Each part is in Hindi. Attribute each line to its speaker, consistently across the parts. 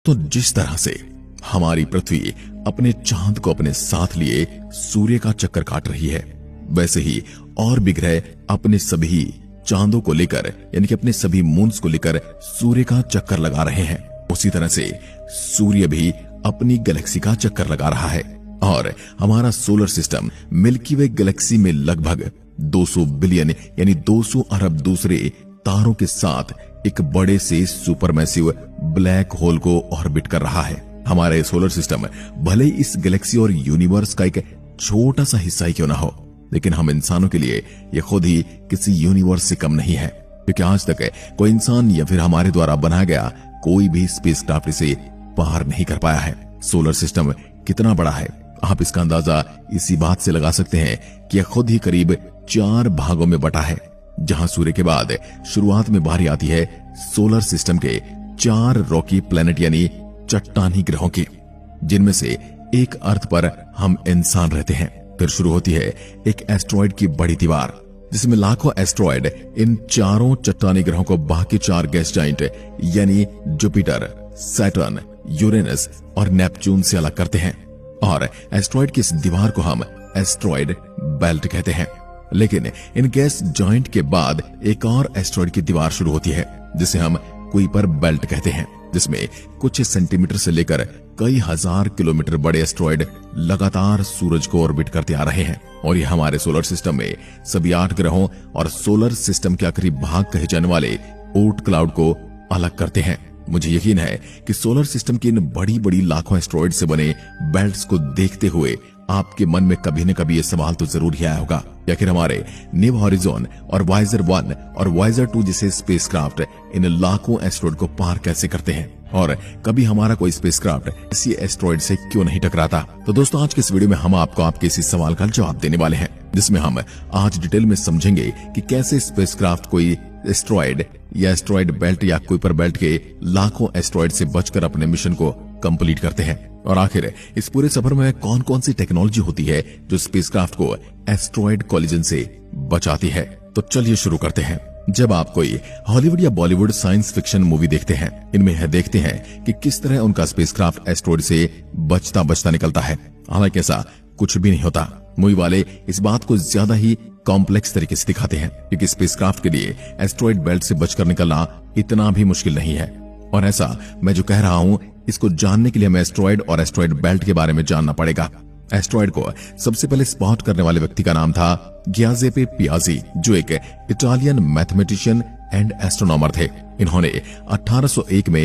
Speaker 1: तो जिस तरह से हमारी पृथ्वी अपने चांद को अपने साथ लिए सूर्य का चक्कर काट रही है, वैसे ही और भी ग्रह अपने सभी चांदों को लेकर यानी कि अपने सभी मून्स को लेकर सूर्य का चक्कर लगा रहे हैं। उसी तरह से सूर्य भी अपनी गैलेक्सी का चक्कर लगा रहा है और हमारा सोलर सिस्टम मिल्की वे गैलेक्सी में लगभग 200 बिलियन यानी 200 अरब दूसरे तारों के साथ एक बड़े से सुपरमैसिव ब्लैक होल को ऑर्बिट कर रहा है। हमारा सोलर सिस्टम भले ही इस गैलेक्सी और यूनिवर्स का एक छोटा सा हिस्सा ही क्यों ना हो, लेकिन हम इंसानों के लिए ये खुद ही किसी यूनिवर्स से कम नहीं है, क्योंकि आज तक कोई इंसान या फिर हमारे द्वारा बनाया गया कोई भी स्पेसक्राफ्ट इसे पार नहीं कर पाया है। सोलर सिस्टम कितना बड़ा है आप इसका अंदाजा इसी बात से लगा सकते हैं कि यह खुद ही करीब 4 भागों में बटा है, जहां सूर्य के बाद शुरुआत में बारी आती है सोलर सिस्टम के 4 रॉकी प्लैनेट यानी चट्टानी ग्रहों की, जिनमें से एक अर्थ पर हम इंसान रहते हैं। फिर शुरू होती है एक एस्ट्रॉइड की बड़ी दीवार, जिसमें लाखों एस्ट्रॉइड इन चारों चट्टानी ग्रहों को बाकी 4 गैस जाइंट यानी जुपिटर, सैटर्न, यूरेनस और नेपच्यून से अलग करते हैं। और एस्ट्रॉइड की इस दीवार को हम एस्ट्रॉइड बेल्ट कहते हैं। लेकिन इन गैस जॉइंट के बाद एक और एस्ट्रॉइड की दीवार शुरू होती है, जिसे हम कुइपर बेल्ट कहते हैं, जिसमें कुछ सेंटीमीटर से लेकर कई हजार किलोमीटर बड़े एस्ट्रॉइड लगातार सूरज को ऑर्बिट करते आ रहे हैं। और ये हमारे सोलर सिस्टम में सभी 8 ग्रहों और सोलर सिस्टम के आखिरी भाग कहे जाने वाले ओट क्लाउड को अलग करते हैं। मुझे यकीन है कि सोलर सिस्टम की इन बड़ी बड़ी लाखों एस्ट्रॉइड से बने बेल्ट्स को देखते हुए आपके मन में कभी न कभी ये सवाल तो जरूर ही आया होगा कि आखिर हमारे न्यू हॉरिजॉन और वाइजर 1 और वाइजर 2 जैसे स्पेसक्राफ्ट इन लाखों एस्ट्रॉइड को पार कैसे करते हैं, और कभी हमारा कोई स्पेसक्राफ्ट इसी एस्ट्रॉइड से क्यों नहीं टकराता। तो दोस्तों, आज के इस वीडियो में हम आपको आपके इसी सवाल का जवाब देने वाले हैं, जिसमें हम आज डिटेल में समझेंगे कि कैसे स्पेसक्राफ्ट कोई एस्ट्रॉइड या एस्ट्रॉइड बेल्ट या कुइपर बेल्ट के लाखों एस्ट्रॉइड से बचकर अपने मिशन को कंप्लीट करते हैं, और आखिर इस पूरे सफर में कौन कौन सी टेक्नोलॉजी होती है जो स्पेसक्राफ्ट को एस्ट्रॉइड कोलिजन से बचाती है। तो चलिए शुरू करते हैं। जब आप कोई हॉलीवुड या बॉलीवुड साइंस फिक्शन मूवी देखते हैं, इनमें यह देखते हैं कि किस तरह उनका स्पेसक्राफ्ट एस्ट्रॉइड से बचता बचता निकलता है। हालांकि ऐसा कुछ भी नहीं होता। मूवी वाले इस बात को ज्यादा ही कॉम्प्लेक्स तरीके से दिखाते हैं, क्योंकि स्पेसक्राफ्ट के लिए एस्ट्रॉइड बेल्ट से बचकर निकलना इतना भी मुश्किल नहीं है। और ऐसा मैं जो कह रहा हूं, इसको जानने के लिए हमें एस्ट्रॉइड और एस्ट्रॉइड बेल्ट के बारे में जानना पड़ेगा। एस्ट्रॉइड को सबसे पहले स्पॉट करने वाले व्यक्ति का नाम था गियाजेपे पियाजी, जो एक इटालियन मैथमेटिशियन एंड एस्ट्रोनॉमर थे। इन्होंने 1801 में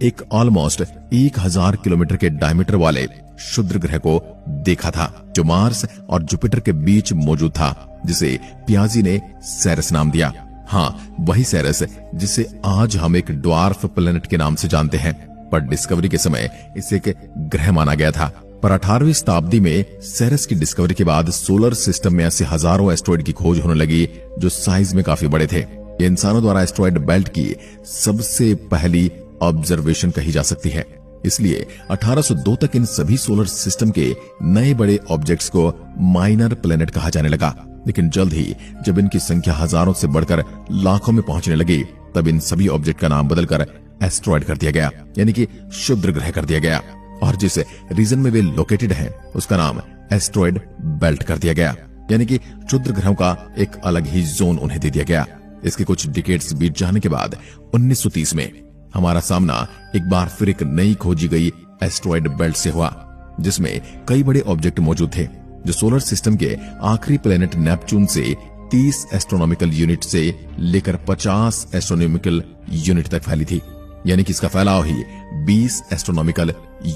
Speaker 1: एक ऑलमोस्ट 1000 किलोमीटर के डायमीटर वाले क्षुद्र ग्रह को देखा था, जो मार्स और जुपिटर के बीच मौजूद था, जिसे पियाजी ने सेरस नाम दिया। हाँ, वही सेरस जिसे आज हम एक ड्वार्फ प्लेनेट के नाम से जानते हैं, पर डिस्कवरी के समय इसे एक ग्रह माना गया था। पर 18वीं शताब्दी में सेरस की डिस्कवरी के बाद सोलर सिस्टम में ऐसे हजारों एस्ट्रॉइड की खोज होने लगी, जो साइज में काफी बड़े थे। ये इंसानों द्वारा एस्ट्रॉइड बेल्ट की सबसे पहली ऑब्जर्वेशन कही जा सकती है। इसलिए 1802 तक इन सभी सोलर सिस्टम के नए बड़े ऑब्जेक्ट्स को माइनर प्लेनेट कहा जाने लगा। लेकिन जल्द ही जब इनकी संख्या हजारों से बढ़कर लाखों में पहुंचने लगी, तब इन सभी ऑब्जेक्ट का नाम बदलकर एस्ट्रॉइड कर दिया गया, यानी कि क्षुद्र ग्रह कर दिया गया। और जिस रीजन में वे लोकेटेड हैं, उसका नाम एस्ट्रॉइड बेल्ट कर दिया गया, यानी कि क्षुद्र ग्रहों का एक अलग ही जोन उन्हें दे दिया गया। इसके कुछ डिकेड्स बीत जाने के बाद 1930 में हमारा सामना एक बार फिर एक नई खोजी गई एस्ट्रॉइड बेल्ट से हुआ, जिसमें कई बड़े ऑब्जेक्ट मौजूद थे, जो सोलर सिस्टम के आखिरी प्लेनेट नेपच्यून से 30 एस्ट्रोनॉमिकल यूनिट से लेकर 50 एस्ट्रोनॉमिकल यूनिट तक फैली थी, यानी कि इसका फैलाव ही 20 एस्ट्रोनॉमिकल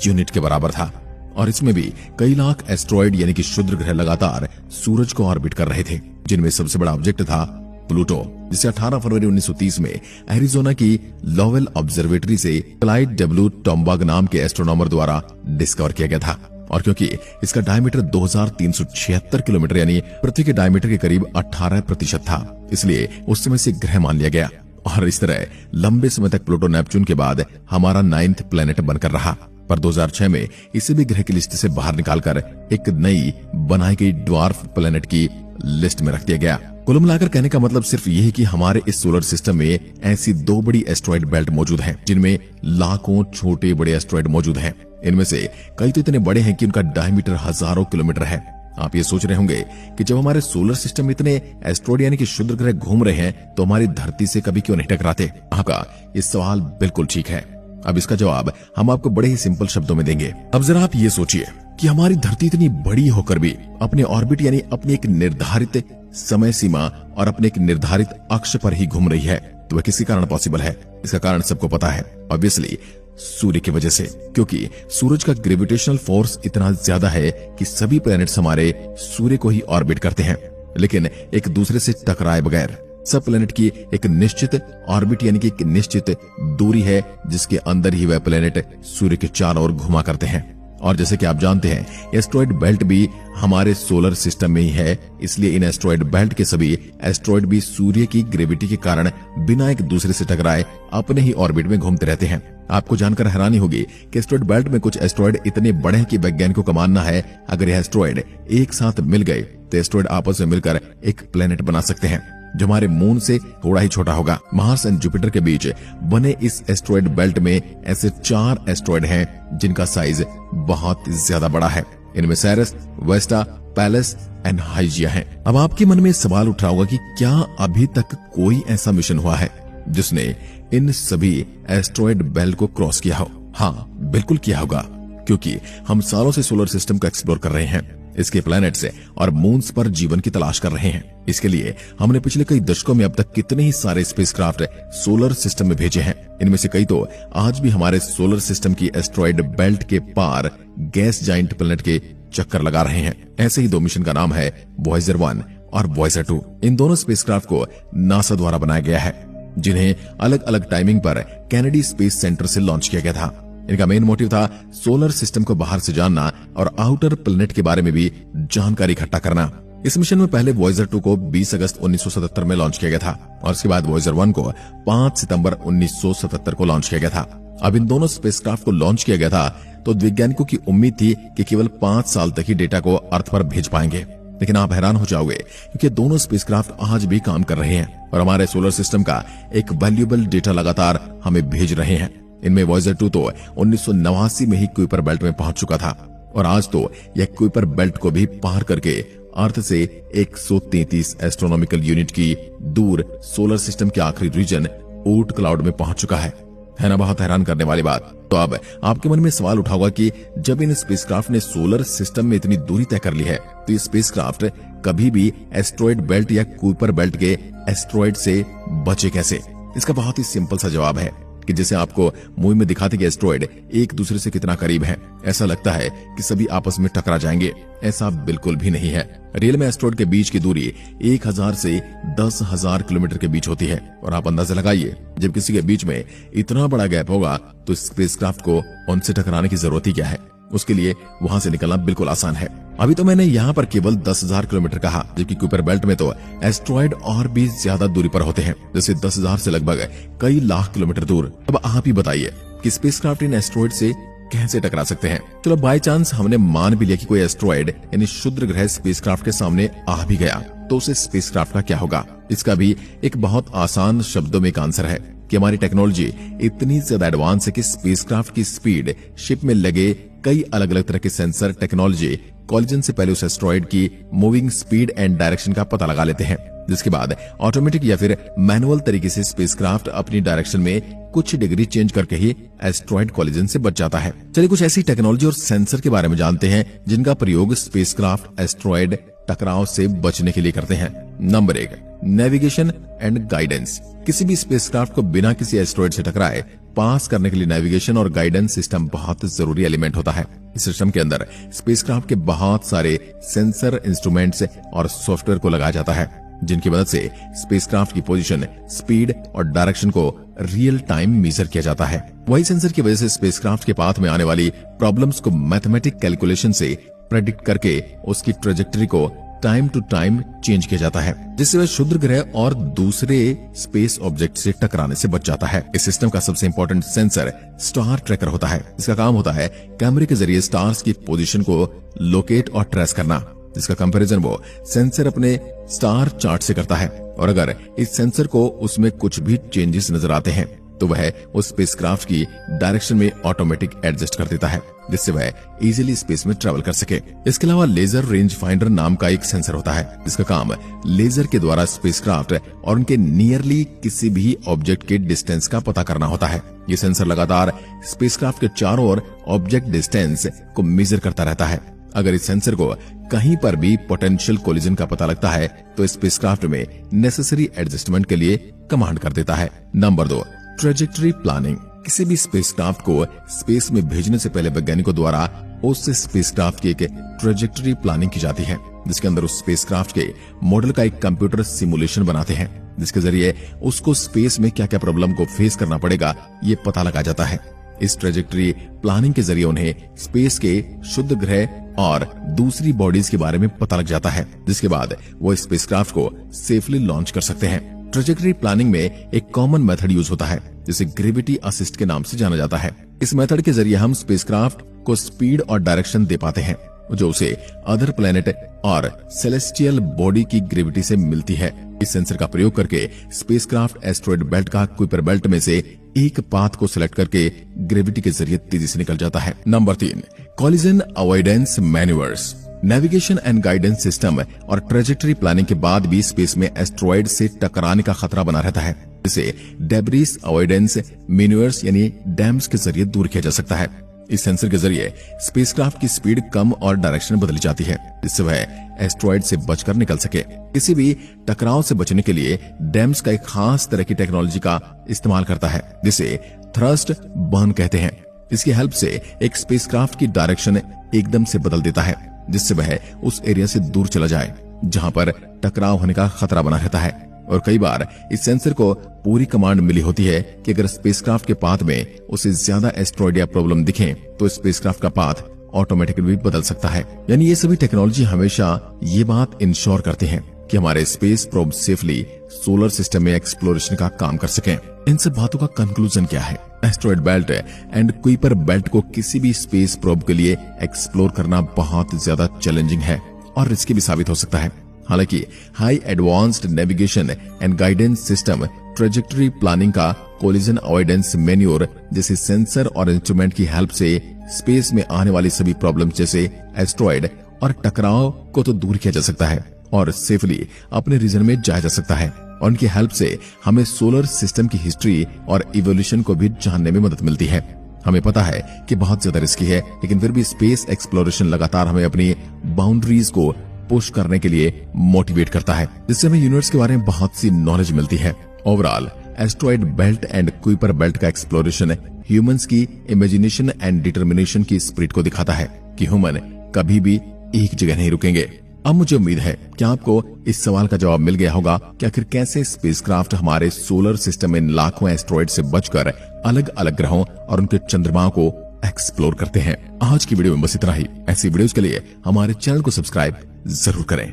Speaker 1: यूनिट के बराबर था। और इसमें भी कई लाख एस्ट्रॉइड यानी कि क्षुद्र ग्रह लगातार सूरज को ऑर्बिट कर रहे थे, जिनमें सबसे बड़ा ऑब्जेक्ट था प्लूटो, जिसे 18 फरवरी 1930 में एरिजोना की लोवेल ऑब्जर्वेटरी से क्लाइड डब्ल्यू टॉम्बाग नाम के एस्ट्रोनॉमर द्वारा डिस्कवर किया गया था। और क्योंकि इसका डायमीटर 2376 किलोमीटर यानी पृथ्वी के डायमीटर के करीब 18% था, इसलिए उस समय से ग्रह मान लिया गया। और इस तरह लंबे समय तक प्लूटो नेपच्यून के बाद हमारा 9th प्लेनेट बनकर रहा। पर 2006 में इसे भी ग्रह की लिस्ट से बाहर निकालकर एक नई बनाई गई ड्वार्फ प्लेनेट की लिस्ट में रख दिया गया। कुल मिलाकर कहने का मतलब सिर्फ ये है कि हमारे इस सोलर सिस्टम में ऐसी 2 बड़ी एस्ट्रॉइड बेल्ट मौजूद हैं, जिनमें लाखों छोटे बड़े एस्ट्रॉइड मौजूद हैं। इनमें से कई तो इतने बड़े हैं कि उनका डायमीटर हजारों किलोमीटर है। आप ये सोच रहे होंगे कि जब हमारे सोलर सिस्टम में इतने एस्ट्रॉइड यानी कि क्षुद्र ग्रह घूम रहे हैं तो हमारी धरती से कभी क्यों नहीं टकराते? आपका ये सवाल बिल्कुल ठीक है। अब इसका जवाब हम आपको बड़े ही सिंपल शब्दों में देंगे। अब जरा आप ये सोचिए कि हमारी धरती इतनी बड़ी होकर भी अपने ऑर्बिट यानी अपनी एक निर्धारित समय सीमा और अपने एक निर्धारित अक्ष पर ही घूम रही है, तो वह किसी कारण पॉसिबल है? इसका कारण सबको पता है, ऑब्वियसली सूर्य की वजह से, क्योंकि सूरज का ग्रेविटेशनल फोर्स इतना ज्यादा है कि सभी प्लैनेट्स हमारे सूर्य को ही ऑर्बिट करते हैं, लेकिन एक दूसरे से टकराए बगैर। सब प्लैनेट की एक निश्चित ऑर्बिट यानी कि एक निश्चित दूरी है, जिसके अंदर ही वह प्लैनेट सूर्य के चारों ओर घुमा करते हैं। और जैसे कि आप जानते हैं, एस्ट्रॉइड बेल्ट भी हमारे सोलर सिस्टम में ही है, इसलिए इन एस्ट्रॉइड बेल्ट के सभी एस्ट्रॉइड भी सूर्य की ग्रेविटी के कारण बिना एक दूसरे से टकराए अपने ही ऑर्बिट में घूमते रहते हैं। आपको जानकर हैरानी होगी कि एस्ट्रॉइड बेल्ट में कुछ एस्ट्रॉइड इतने बड़े हैं कि वैज्ञानिकों का मानना है अगर यह एस्ट्रॉइड एक साथ मिल गए तो एस्ट्रॉइड आपस में मिलकर एक प्लेनेट बना सकते हैं, जो हमारे मून से थोड़ा ही छोटा होगा। मार्स एंड जुपिटर के बीच बने इस एस्ट्रॉइड बेल्ट में ऐसे 4 एस्ट्रॉइड हैं जिनका साइज बहुत ज्यादा बड़ा है। इनमें Ceres, Vesta, Pallas and Hygiea हैं। अब आपके मन में सवाल उठ रहा होगा कि क्या अभी तक कोई ऐसा मिशन हुआ है जिसने इन सभी एस्ट्रॉइड बेल्ट को क्रॉस किया हो? हाँ, बिल्कुल किया होगा, क्योंकि हम सालों से सोलर सिस्टम को एक्सप्लोर कर रहे हैं, इसके प्लैनेट्स और मून्स पर जीवन की तलाश कर रहे हैं। इसके लिए हमने पिछले कई दशकों में अब तक कितने ही सारे स्पेसक्राफ्ट सोलर सिस्टम में भेजे हैं। इनमें से कई तो आज भी हमारे सोलर सिस्टम की एस्ट्रॉइड बेल्ट के पार गैस जाइंट प्लैनेट के चक्कर लगा रहे हैं। ऐसे ही 2 मिशन का नाम है वॉयेजर 1 और वॉयेजर 2। इन दोनों स्पेसक्राफ्ट को नासा द्वारा बनाया गया है, जिन्हें अलग अलग टाइमिंग पर कैनेडी स्पेस सेंटर से लॉन्च किया गया था। इनका मेन मोटिव था सोलर सिस्टम को बाहर से जानना और आउटर प्लैनेट के बारे में भी जानकारी इकट्ठा करना। इस मिशन में पहले वॉयेजर 2 को 20 अगस्त 1977 में लॉन्च किया गया था और उसके बाद वॉयेजर 1 को 5 सितंबर 1977 को लॉन्च किया गया था। अब इन दोनों स्पेसक्राफ्ट को लॉन्च किया गया था तो वैज्ञानिकों की उम्मीद थी कि केवल 5 साल तक ही डेटा को अर्थ पर भेज पाएंगे, लेकिन आप हैरान हो जाओगे क्योंकि दोनों स्पेसक्राफ्ट आज भी काम कर रहे हैं और हमारे सोलर सिस्टम का एक वैल्यूएबल डेटा लगातार हमें भेज रहे हैं। इनमें वॉयेजर 2 तो 1989 में ही कुइपर बेल्ट में पहुंच चुका था और आज तो यह कुइपर बेल्ट को भी पार करके अर्थ से 133 एस्ट्रोनॉमिकल यूनिट की दूर सोलर सिस्टम के आखिरी रीजन ओर्ट क्लाउड में पहुंच चुका है ना? बहुत हैरान करने वाली बात। तो अब आपके मन में सवाल उठा होगा कि जब इन स्पेसक्राफ्ट ने सोलर सिस्टम में इतनी दूरी तय कर ली है तो ये स्पेसक्राफ्ट कभी भी एस्ट्रॉइड बेल्ट या कुइपर बेल्ट के एस्ट्रॉइड से बचे कैसे? इसका बहुत ही सिंपल सा जवाब है कि जैसे आपको मूवी में दिखाते कि एस्ट्रॉइड एक दूसरे से कितना करीब है, ऐसा लगता है कि सभी आपस में टकरा जाएंगे। ऐसा बिल्कुल भी नहीं है। रियल में एस्ट्रॉइड के बीच की दूरी 1000 से 10,000 किलोमीटर के बीच होती है और आप अंदाजा लगाइए जब किसी के बीच में इतना बड़ा गैप होगा तो स्पेसक्राफ्ट को उनसे टकराने की जरूरत ही क्या है? उसके लिए वहां से निकलना बिल्कुल आसान है। अभी तो मैंने यहाँ पर केवल 10,000 किलोमीटर कहा, जबकि कुइपर बेल्ट में तो एस्ट्रॉइड और भी ज्यादा दूरी पर होते हैं, जैसे 10,000 से लगभग कई लाख किलोमीटर दूर। अब आप ही बताइए कि स्पेसक्राफ्ट इन एस्ट्रॉइड से कैसे टकरा सकते हैं? चलो बाय चांस हमने मान भी लिया कि कोई एस्ट्रॉइड यानी क्षुद्र ग्रह स्पेसक्राफ्ट के सामने आ भी गया, तो उसे स्पेसक्राफ्ट का क्या होगा? इसका भी एक बहुत आसान शब्दों में एक आंसर है कि हमारी टेक्नोलॉजी इतनी ज्यादा एडवांस है कि स्पेसक्राफ्ट की स्पीड शिप में लगे कई अलग अलग तरह के सेंसर टेक्नोलॉजी कॉलिजन से पहले उस एस्ट्रॉइड की मूविंग स्पीड एंड डायरेक्शन का पता लगा लेते हैं, जिसके बाद ऑटोमेटिक या फिर मैनुअल तरीके से स्पेसक्राफ्ट अपनी डायरेक्शन में कुछ डिग्री चेंज करके ही एस्ट्रॉइड कॉलिजन से बच जाता है। चलिए कुछ ऐसी टेक्नोलॉजी और सेंसर के बारे में जानते हैं जिनका प्रयोग स्पेसक्राफ्ट एस्ट्रॉइड टकराव से बचने के लिए करते हैं। Number 1, navigation and guidance. किसी भी स्पेसक्राफ्ट को बिना किसी एस्ट्रॉइड से टकराए पास करने के लिए नेविगेशन और गाइडेंस सिस्टम बहुत जरूरी एलिमेंट होता है। इस सिस्टम के अंदर स्पेसक्राफ्ट के बहुत सारे सेंसर, इंस्ट्रूमेंट्स और सॉफ्टवेयर को लगाया जाता है, जिनकी मदद से स्पेसक्राफ्ट की पोजीशन, स्पीड और डायरेक्शन को रियल टाइम मेजर किया जाता है। वही सेंसर की वजह से स्पेसक्राफ्ट के पाथ में आने वाली प्रॉब्लम्स को मैथमेटिक कैलकुलेशन से प्रेडिक्ट करके उसकी ट्रेजेक्टरी को टाइम टू टाइम चेंज किया जाता है, जिससे वह क्षुद्र ग्रह और दूसरे स्पेस ऑब्जेक्ट से टकराने से बच जाता है। इस सिस्टम का सबसे इंपॉर्टेंट सेंसर स्टार ट्रैकर होता है। इसका काम होता है कैमरे के जरिए स्टार्स की पोजीशन को लोकेट और ट्रेस करना। जिसका कंपैरिजन वो सेंसर अपने स्टार चार्ट से करता है। और अगर इस सेंसर को उसमें कुछ भी चेंजेस नजर आते हैं तो वह उस स्पेसक्राफ्ट की डायरेक्शन में ऑटोमेटिक एडजस्ट कर देता है, जिससे वह इजीली स्पेस में ट्रेवल कर सके। इसके अलावा लेजर रेंज फाइंडर नाम का एक सेंसर होता है, जिसका काम लेजर के द्वारा स्पेसक्राफ्ट और उनके नियरली किसी भी ऑब्जेक्ट के डिस्टेंस का पता करना होता है। ये सेंसर लगातार स्पेसक्राफ्ट के चारों ओर ऑब्जेक्ट डिस्टेंस को मेजर करता रहता है। अगर इस सेंसर को कहीं पर भी पोटेंशियल कोलिजन का पता लगता है तो स्पेसक्राफ्ट में नेसेसरी एडजस्टमेंट के लिए कमांड कर देता है। Number 2, trajectory planning. किसी भी स्पेसक्राफ्ट को स्पेस में भेजने से पहले वैज्ञानिकों द्वारा उस स्पेसक्राफ्ट की एक ट्रेजेक्टरी प्लानिंग की जाती है, जिसके अंदर उस स्पेसक्राफ्ट के मॉडल का एक कंप्यूटर सिमुलेशन बनाते हैं, जिसके जरिए उसको स्पेस में क्या क्या प्रॉब्लम को फेस करना पड़ेगा ये पता लगा जाता है। इस ट्रेजेक्टरी प्लानिंग के जरिए उन्हें स्पेस के शुद्ध ग्रह और दूसरी बॉडीज के बारे में पता लग जाता है, जिसके बाद वो स्पेसक्राफ्ट को सेफली लॉन्च कर सकते हैं। ट्रेजेक्टरी प्लानिंग में एक कॉमन मेथड यूज होता है, जिसे ग्रेविटी असिस्ट के नाम से जाना जाता है। इस मेथड के जरिए हम स्पेसक्राफ्ट को स्पीड और डायरेक्शन दे पाते हैं, जो उसे अदर प्लेनेट और सेलेस्टियल बॉडी की ग्रेविटी से मिलती है। इस सेंसर का प्रयोग करके स्पेसक्राफ्ट एस्ट्रॉयड बेल्ट का कुइपर बेल्ट में से एक पाथ को सिलेक्ट करके ग्रेविटी के जरिए तेजी से निकल जाता है। Number 3, collision avoidance manoeuvres. Navigation and guidance system और ट्रेजेक्टरी प्लानिंग के बाद भी स्पेस में एस्ट्रॉयड से टकराने का खतरा बना रहता है, जिसे डेब्रिस अवॉइडेंस मैन्यूवर्स यानी डैम्स के जरिए दूर किया जा सकता है। इस सेंसर के जरिए स्पेसक्राफ्ट की स्पीड कम और डायरेक्शन बदली जाती है, जिससे वह एस्ट्रॉयड से बचकर निकल सके। किसी भी टकराव से बचने के लिए डैम्स का एक खास तरह की टेक्नोलॉजी का इस्तेमाल करता है, जिसे थ्रस्ट बर्न कहते हैं। इसकी हेल्प से एक स्पेसक्राफ्ट की डायरेक्शन एकदम से बदल देता है, जिससे वह उस एरिया से दूर चला जाए जहां पर टकराव होने का खतरा बना रहता है। और कई बार इस सेंसर को पूरी कमांड मिली होती है कि अगर स्पेसक्राफ्ट के पाथ में उसे ज्यादा एस्ट्रॉयड या प्रॉब्लम दिखे तो स्पेसक्राफ्ट का पाथ ऑटोमेटिकली भी बदल सकता है। यानी ये सभी टेक्नोलॉजी हमेशा ये बात इंश्योर करते हैं कि हमारे space probe safely solar system में एक्सप्लोरेशन का काम कर सकें। इन सब बातों का कंक्लूजन क्या है? Asteroid belt and Kuiper belt को किसी भी स्पेस प्रोब के लिए एक्सप्लोर करना बहुत ज्यादा चैलेंजिंग है और रिस्की भी साबित हो सकता है। हालांकि high advanced navigation and guidance system, trajectory planning का कोलिजन अवॉइडेंस मैन्यूवर जैसे सेंसर और इंस्ट्रूमेंट की हेल्प से स्पेस में आने वाली सभी प्रॉब्लम जैसे एस्ट्रॉयड और टकराव को तो दूर किया जा सकता है और सेफली अपने रीजन में जाया जा सकता है। और उनकी हेल्प से हमें सोलर सिस्टम की हिस्ट्री और इवोल्यूशन को भी जानने में मदद मिलती है। हमें पता है कि बहुत ज्यादा रिस्की है, लेकिन फिर भी स्पेस एक्सप्लोरेशन लगातार हमें अपनी बाउंड्रीज को पुश करने के लिए मोटिवेट करता है, जिससे हमें यूनिवर्स के बारे में बहुत सी नॉलेज मिलती है। Overall asteroid belt and Kuiper belt का एक्सप्लोरेशन ह्यूमंस की इमेजिनेशन एंड डिटर्मिनेशन की स्पिरिट को दिखाता है कि ह्यूमन कभी भी एक जगह नहीं रुकेंगे। अब मुझे उम्मीद है कि आपको इस सवाल का जवाब मिल गया होगा कि आखिर कैसे स्पेसक्राफ्ट हमारे सोलर सिस्टम में लाखों एस्ट्रॉयड से बचकर अलग अलग ग्रहों और उनके चंद्रमाओं को एक्सप्लोर करते हैं। आज की वीडियो में बस इतना ही। ऐसी वीडियोस के लिए हमारे चैनल को सब्सक्राइब जरूर करें।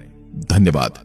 Speaker 1: धन्यवाद।